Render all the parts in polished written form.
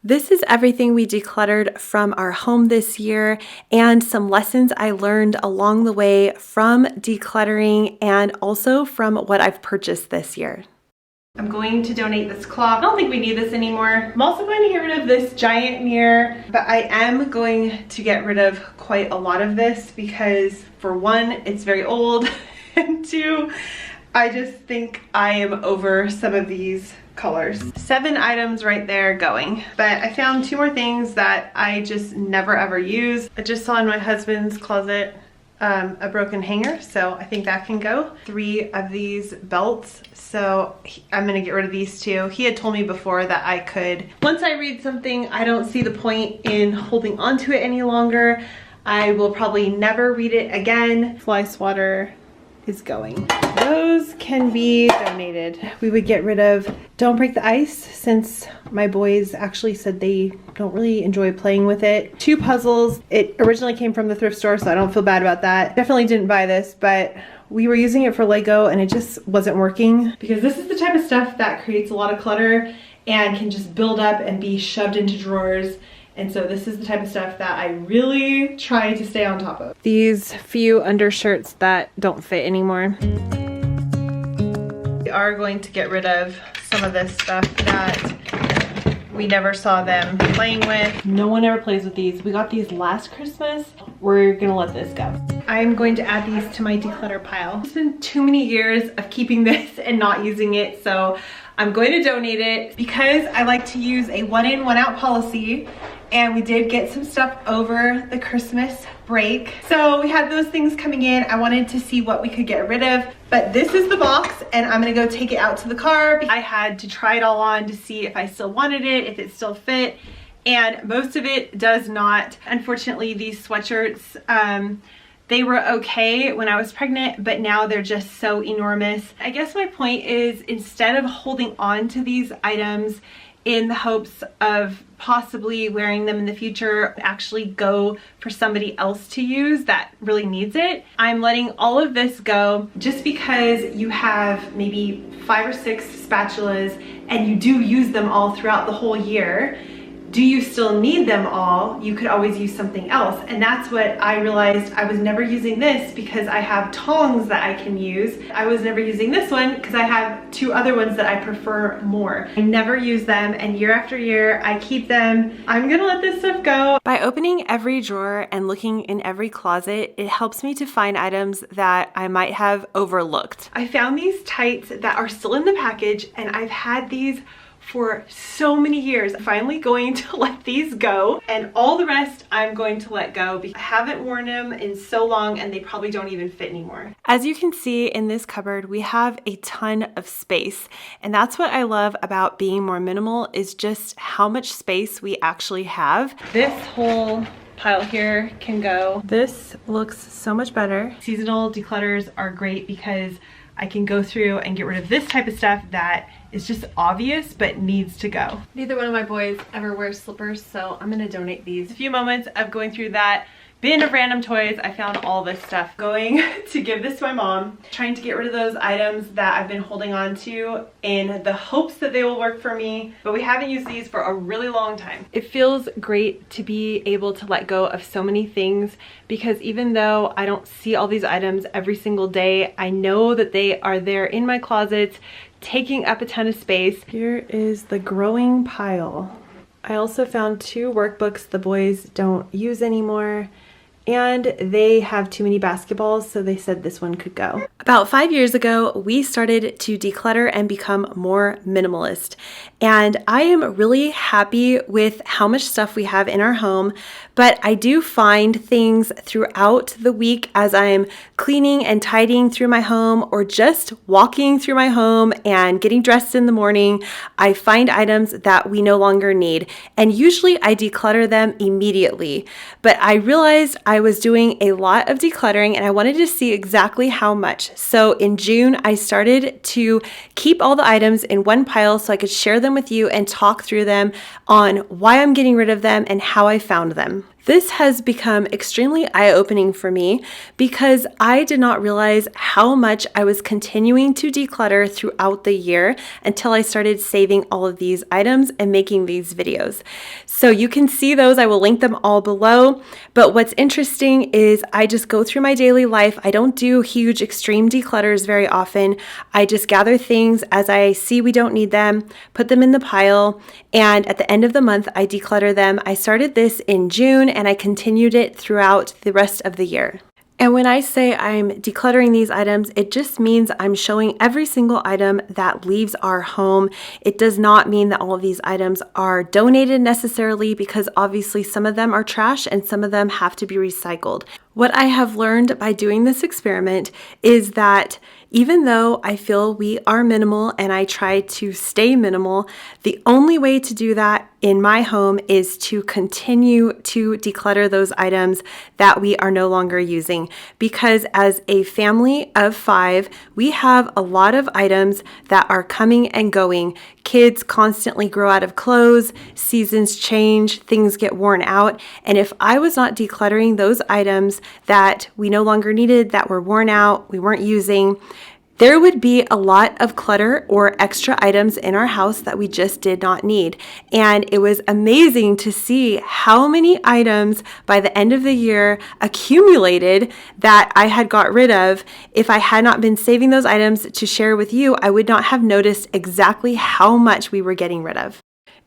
This is everything we decluttered from our home this year and some lessons I learned along the way from decluttering and also from what I've purchased this year. I'm going to donate this clock. I don't think we need this anymore. I'm also going to get rid of this giant mirror, but I am going to get rid of quite a lot of this because for one, it's very old, and two, I just think I am over some of these colors. 7 items right there going. But I found 2 more things that I just never ever use. I just saw in my husband's closet a broken hanger, so I think that can go. 3 of these belts, so I'm gonna get rid of these 2. He had told me before that I could, once I read something, I don't see the point in holding on to it any longer. I will probably never read it again. Fly swatter is going. Those can be donated. We would get rid of Don't Break the Ice, since my boys actually said they don't really enjoy playing with it. 2 puzzles. It originally came from the thrift store, so I don't feel bad about that. Definitely didn't buy this, but we were using it for Lego and it just wasn't working, because this is the type of stuff that creates a lot of clutter and can just build up and be shoved into drawers. And so this is the type of stuff that I really try to stay on top of. These few undershirts that don't fit anymore. We are going to get rid of some of this stuff that we never saw them playing with. No one ever plays with these. We got these last Christmas. We're gonna let this go. I'm going to add these to my declutter pile. It's been too many years of keeping this and not using it, so I'm going to donate it because I like to use a one in, one out policy. And we did get some stuff over the Christmas break. So we had those things coming in. I wanted to see what we could get rid of, but this is the box and I'm gonna go take it out to the car. I had to try it all on to see if I still wanted it, if it still fit, and most of it does not. Unfortunately, these sweatshirts, they were okay when I was pregnant, but now they're just so enormous. I guess my point is, instead of holding on to these items in the hopes of possibly wearing them in the future, actually go for somebody else to use that really needs it, I'm letting all of this go. Just because you have maybe 5 or 6 spatulas and you do use them all throughout the whole year, do you still need them all? You could always use something else. And that's what I realized. I was never using this because I have tongs that I can use. I was never using this one because I have 2 other ones that I prefer more. I never use them, and year after year I keep them. I'm gonna let this stuff go. By opening every drawer and looking in every closet, it helps me to find items that I might have overlooked. I found these tights that are still in the package, and I've had these for so many years. I'm finally going to let these go, and all the rest I'm going to let go because I haven't worn them in so long and they probably don't even fit anymore. As you can see in this cupboard, we have a ton of space, and that's what I love about being more minimal, is just how much space we actually have. This whole pile here can go. This looks so much better. Seasonal declutters are great because I can go through and get rid of this type of stuff that is just obvious but needs to go. Neither one of my boys ever wears slippers, so I'm gonna donate these. A few moments of going through that bin of random toys, I found all this stuff. Going to give this to my mom, trying to get rid of those items that I've been holding on to in the hopes that they will work for me, but we haven't used these for a really long time. It feels great to be able to let go of so many things, because even though I don't see all these items every single day, I know that they are there in my closets, taking up a ton of space. Here is the growing pile. I also found 2 workbooks the boys don't use anymore, and they have too many basketballs, so they said this one could go. About 5 years ago, we started to declutter and become more minimalist. And I am really happy with how much stuff we have in our home, but I do find things throughout the week as I'm cleaning and tidying through my home, or just walking through my home and getting dressed in the morning, I find items that we no longer need. And usually I declutter them immediately, but I realized I was doing a lot of decluttering and I wanted to see exactly how much. So in June, I started to keep all the items in one pile so I could share them with you and talk through them on why I'm getting rid of them and how I found them. This has become extremely eye-opening for me because I did not realize how much I was continuing to declutter throughout the year until I started saving all of these items and making these videos. So you can see those, I will link them all below. But what's interesting is I just go through my daily life. I don't do huge extreme declutters very often. I just gather things as I see we don't need them, put them in the pile, and at the end of the month, I declutter them. I started this in June and I continued it throughout the rest of the year. And when I say I'm decluttering these items, it just means I'm showing every single item that leaves our home. It does not mean that all of these items are donated necessarily, because obviously some of them are trash and some of them have to be recycled. What I have learned by doing this experiment is that even though I feel we are minimal and I try to stay minimal, the only way to do that in my home is to continue to declutter those items that we are no longer using. Because as a family of 5, we have a lot of items that are coming and going. Kids constantly grow out of clothes, seasons change, things get worn out. And if I was not decluttering those items that we no longer needed, that were worn out, we weren't using, there would be a lot of clutter or extra items in our house that we just did not need. And it was amazing to see how many items by the end of the year accumulated that I had got rid of. If I had not been saving those items to share with you, I would not have noticed exactly how much we were getting rid of.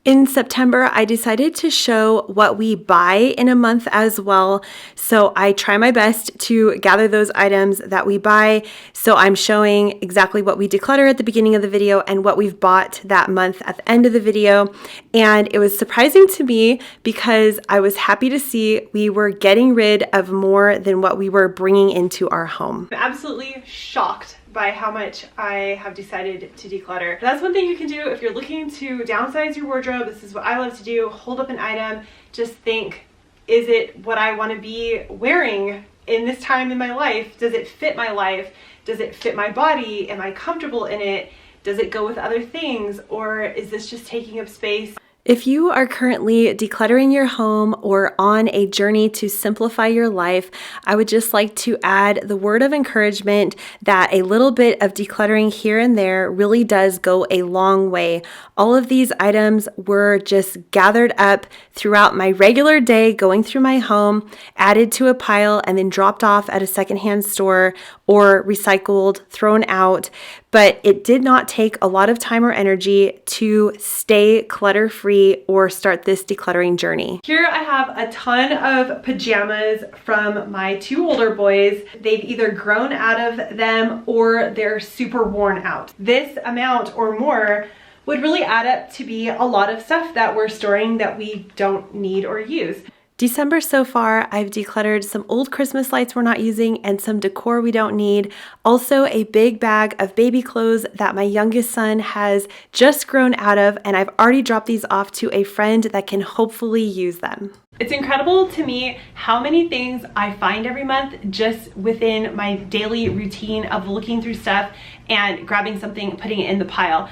In September, I decided to show what we buy in a month as well. So I try my best to gather those items that we buy. So I'm showing exactly what we declutter at the beginning of the video and what we've bought that month at the end of the video. And it was surprising to me because I was happy to see we were getting rid of more than what we were bringing into our home. I'm absolutely shocked by how much I have decided to declutter. That's one thing you can do if you're looking to downsize your wardrobe. This is what I love to do. Hold up an item, just think, is it what I want to be wearing in this time in my life? Does it fit my life? Does it fit my body? Am I comfortable in it? Does it go with other things? Or is this just taking up space? If you are currently decluttering your home or on a journey to simplify your life, I would just like to add the word of encouragement that a little bit of decluttering here and there really does go a long way. All of these items were just gathered up throughout my regular day going through my home, added to a pile, and then dropped off at a secondhand store or recycled, thrown out. But it did not take a lot of time or energy to stay clutter-free or start this decluttering journey. Here I have a ton of pajamas from my 2 older boys. They've either grown out of them or they're super worn out. This amount or more would really add up to be a lot of stuff that we're storing that we don't need or use. December so far, I've decluttered some old Christmas lights we're not using and some decor we don't need. Also a big bag of baby clothes that my youngest son has just grown out of, and I've already dropped these off to a friend that can hopefully use them. It's incredible to me how many things I find every month just within my daily routine of looking through stuff and grabbing something, putting it in the pile.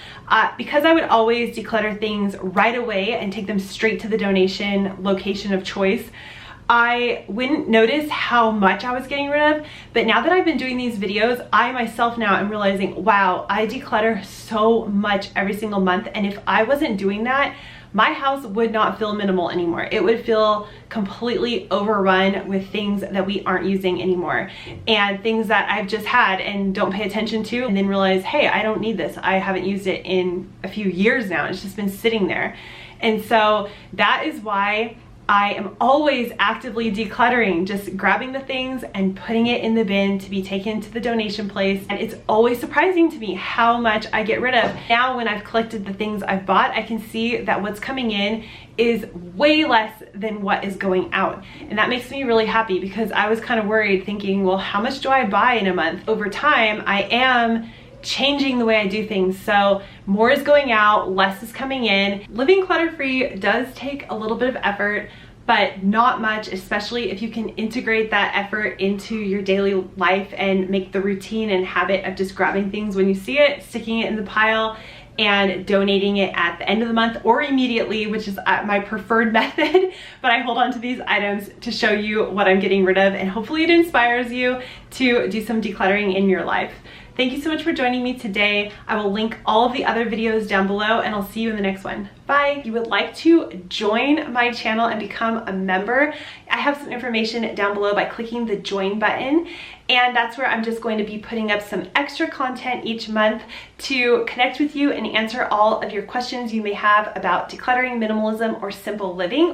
Because I would always declutter things right away and take them straight to the donation location of choice, I wouldn't notice how much I was getting rid of. But now that I've been doing these videos, I myself now am realizing, wow, I declutter so much every single month. And if I wasn't doing that, my house would not feel minimal anymore. It would feel completely overrun with things that we aren't using anymore and things that I've just had and don't pay attention to, and then realize, hey, I don't need this. I haven't used it in a few years now. It's just been sitting there. And so that is why I am always actively decluttering, just grabbing the things and putting it in the bin to be taken to the donation place. And it's always surprising to me how much I get rid of. Now when I've collected the things I've bought, I can see that what's coming in is way less than what is going out. And that makes me really happy because I was kind of worried thinking, well, how much do I buy in a month? Over time, I am changing the way I do things. So more is going out, less is coming in. Living clutter-free does take a little bit of effort, but not much, especially if you can integrate that effort into your daily life and make the routine and habit of just grabbing things when you see it, sticking it in the pile, and donating it at the end of the month or immediately, which is my preferred method. But I hold on to these items to show you what I'm getting rid of, and hopefully it inspires you to do some decluttering in your life. Thank you so much for joining me today. I will link all of the other videos down below, and I'll see you in the next one. Bye. If you would like to join my channel and become a member, I have some information down below by clicking the join button. And that's where I'm just going to be putting up some extra content each month to connect with you and answer all of your questions you may have about decluttering, minimalism, or simple living.